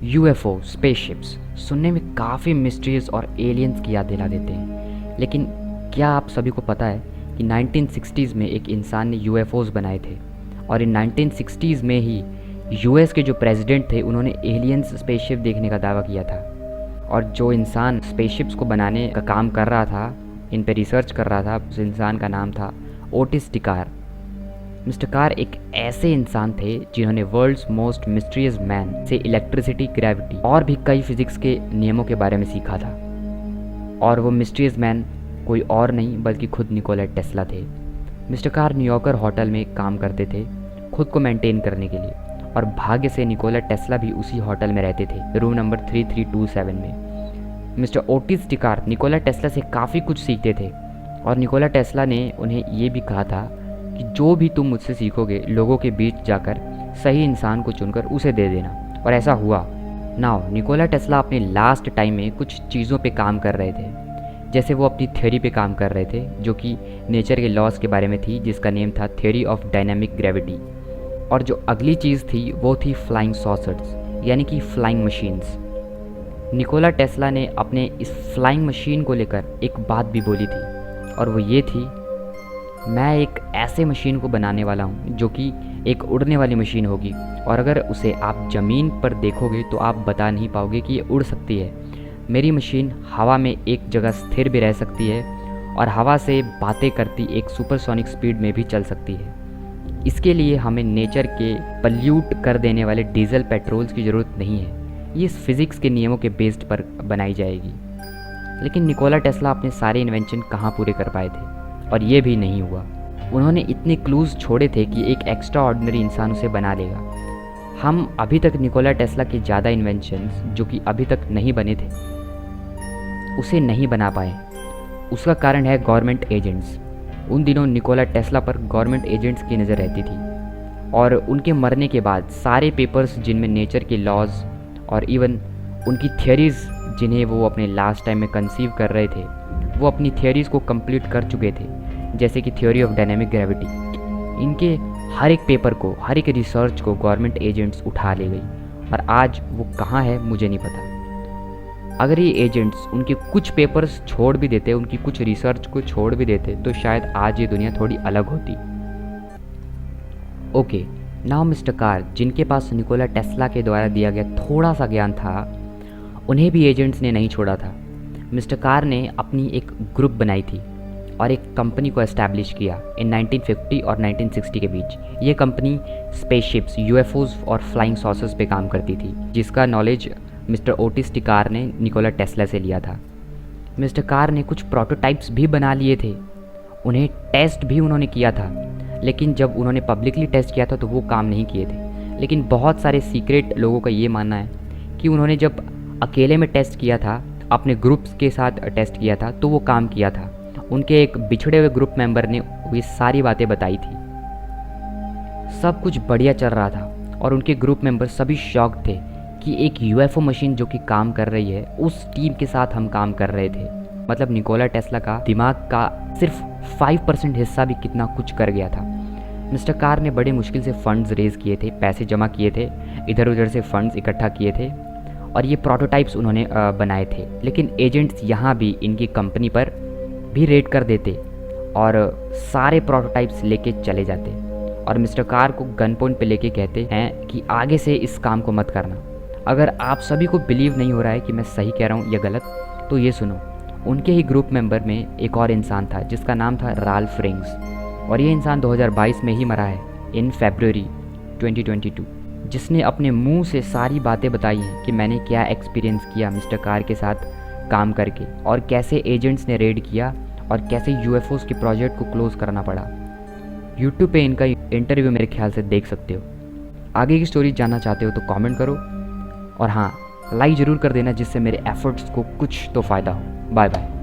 UFO, spaceships सुनने में काफ़ी मिस्टीरियस और एलियंस की याद दिला देते हैं, लेकिन क्या आप सभी को पता है कि 1960s में एक इंसान ने यूएफओज बनाए थे और इन 1960s में ही यूएस के जो प्रेसिडेंट थे उन्होंने एलियंस स्पेसशिप देखने का दावा किया था। और जो इंसान स्पेसशिप्स को बनाने का काम कर रहा था, इन पे रिसर्च कर रहा था, उस इंसान का नाम था ओटिस टिकार। मिस्टर कार एक ऐसे इंसान थे जिन्होंने वर्ल्ड्स मोस्ट मिस्टीरियस मैन से इलेक्ट्रिसिटी, ग्रेविटी और भी कई फिजिक्स के नियमों के बारे में सीखा था। और वो मिस्टीरियस मैन कोई और नहीं बल्कि खुद निकोला टेस्ला थे। मिस्टर कार न्यूयॉर्कर होटल में काम करते थे खुद को मेंटेन करने के लिए, और भाग्य से निकोला टेस्ला भी उसी होटल में रहते थे, रूम नंबर 3327 में। मिस्टर ओटिस टिकार निकोला टेस्ला से काफ़ी कुछ सीखते थे और निकोला टेस्ला ने उन्हें ये भी कहा था कि जो भी तुम मुझसे सीखोगे लोगों के बीच जाकर सही इंसान को चुनकर उसे दे देना, और ऐसा हुआ। नाउ निकोला टेस्ला अपने लास्ट टाइम में कुछ चीज़ों पे काम कर रहे थे, जैसे वो अपनी थ्योरी पे काम कर रहे थे जो कि नेचर के लॉज के बारे में थी, जिसका नेम था थ्योरी ऑफ डायनामिक ग्रेविटी। और जो अगली चीज़ थी वो थी फ्लाइंग सॉसर्स, यानी कि फ्लाइंग मशीन्स। निकोला टेस्ला ने अपने इस फ्लाइंग मशीन को लेकर एक बात भी बोली थी, और वो ये थी, मैं एक ऐसे मशीन को बनाने वाला हूँ जो कि एक उड़ने वाली मशीन होगी, और अगर उसे आप ज़मीन पर देखोगे तो आप बता नहीं पाओगे कि ये उड़ सकती है। मेरी मशीन हवा में एक जगह स्थिर भी रह सकती है और हवा से बातें करती एक सुपरसोनिक स्पीड में भी चल सकती है। इसके लिए हमें नेचर के पल्यूट कर देने वाले डीजल पेट्रोल्स की ज़रूरत नहीं है, ये इस फिज़िक्स के नियमों के बेस्ड पर बनाई जाएगी। लेकिन निकोला टेस्ला अपने सारे इन्वेंशन कहाँ पूरे कर पाए थे, और ये भी नहीं हुआ। उन्होंने इतने क्लूज़ छोड़े थे कि एक एक्स्ट्रा ऑर्डिनरी इंसान उसे बना लेगा। हम अभी तक निकोला टेस्ला के ज़्यादा इन्वेंशंस जो कि अभी तक नहीं बने थे उसे नहीं बना पाए। उसका कारण है गवर्नमेंट एजेंट्स। उन दिनों निकोला टेस्ला पर गवर्नमेंट एजेंट्स की नज़र रहती थी, और उनके मरने के बाद सारे पेपर्स जिनमें नेचर के लॉज और इवन उनकी थियरीज़ जिन्हें वो अपने लास्ट टाइम में कंसीव कर रहे थे, वो अपनी थियरीज़ को कंप्लीट कर चुके थे, जैसे कि थ्योरी ऑफ डायनामिक ग्रेविटी। इनके हर एक पेपर को, हर एक रिसर्च को गवर्नमेंट एजेंट्स उठा ले गई, और आज वो कहाँ है मुझे नहीं पता। अगर ये एजेंट्स उनके कुछ पेपर्स छोड़ भी देते, उनकी कुछ रिसर्च को छोड़ भी देते, तो शायद आज ये दुनिया थोड़ी अलग होती। ओके, नाउ मिस्टर कार, जिनके पास निकोला टेस्ला के द्वारा दिया गया थोड़ा सा ज्ञान था, उन्हें भी एजेंट्स ने नहीं छोड़ा था। मिस्टर कार ने अपनी एक ग्रुप बनाई थी और एक कंपनी को एस्टैब्लिश किया इन 1950 और 1960 के बीच। ये कंपनी स्पेसशिप्स, यूएफओज और फ्लाइंग सॉसर्स पे काम करती थी, जिसका नॉलेज मिस्टर ओटिस टिकार ने निकोला टेस्ला से लिया था। मिस्टर कार ने कुछ प्रोटोटाइप्स भी बना लिए थे, उन्हें टेस्ट भी उन्होंने किया था, लेकिन जब उन्होंने पब्लिकली टेस्ट किया था तो वो काम नहीं किए थे। लेकिन बहुत सारे सीक्रेट लोगों का ये मानना है कि उन्होंने जब अकेले में टेस्ट किया था, अपने ग्रुप्स के साथ टेस्ट किया था, तो वो काम किया था। उनके एक बिछड़े हुए ग्रुप मेंबर ने ये सारी बातें बताई थी। सब कुछ बढ़िया चल रहा था और उनके ग्रुप मेंबर सभी शॉक थे कि एक यूएफओ मशीन जो कि काम कर रही है, उस टीम के साथ हम काम कर रहे थे। मतलब निकोला टेस्ला का दिमाग का सिर्फ 5% हिस्सा भी कितना कुछ कर गया था। मिस्टर कार ने बड़े मुश्किल से फंड्स रेज किए थे, पैसे जमा किए थे, इधर उधर से फंड्स इकट्ठा किए थे, और ये प्रोटोटाइप्स उन्होंने बनाए थे। लेकिन एजेंट्स यहाँ भी इनकी कंपनी पर भी रेड कर देते और सारे प्रोटोटाइप्स लेके चले जाते, और मिस्टर कार को गन पॉइंट पे लेके कहते हैं कि आगे से इस काम को मत करना। अगर आप सभी को बिलीव नहीं हो रहा है कि मैं सही कह रहा हूँ या गलत, तो ये सुनो। उनके ही ग्रुप मेंबर में एक और इंसान था जिसका नाम था राल्फ रिंग्स, और ये इंसान 2022 में ही मरा है, इन फरवरी 2022, जिसने अपने मुंह से सारी बातें बताई हैं कि मैंने क्या एक्सपीरियंस किया मिस्टर कार के साथ काम करके, और कैसे एजेंट्स ने रेड किया और कैसे यूएफओस के प्रोजेक्ट को क्लोज करना पड़ा। यूट्यूब पे इनका इंटरव्यू मेरे ख्याल से देख सकते हो। आगे की स्टोरी जानना चाहते हो तो कमेंट करो, और हाँ, लाइक ज़रूर कर देना जिससे मेरे एफर्ट्स को कुछ तो फ़ायदा हो। Bye bye.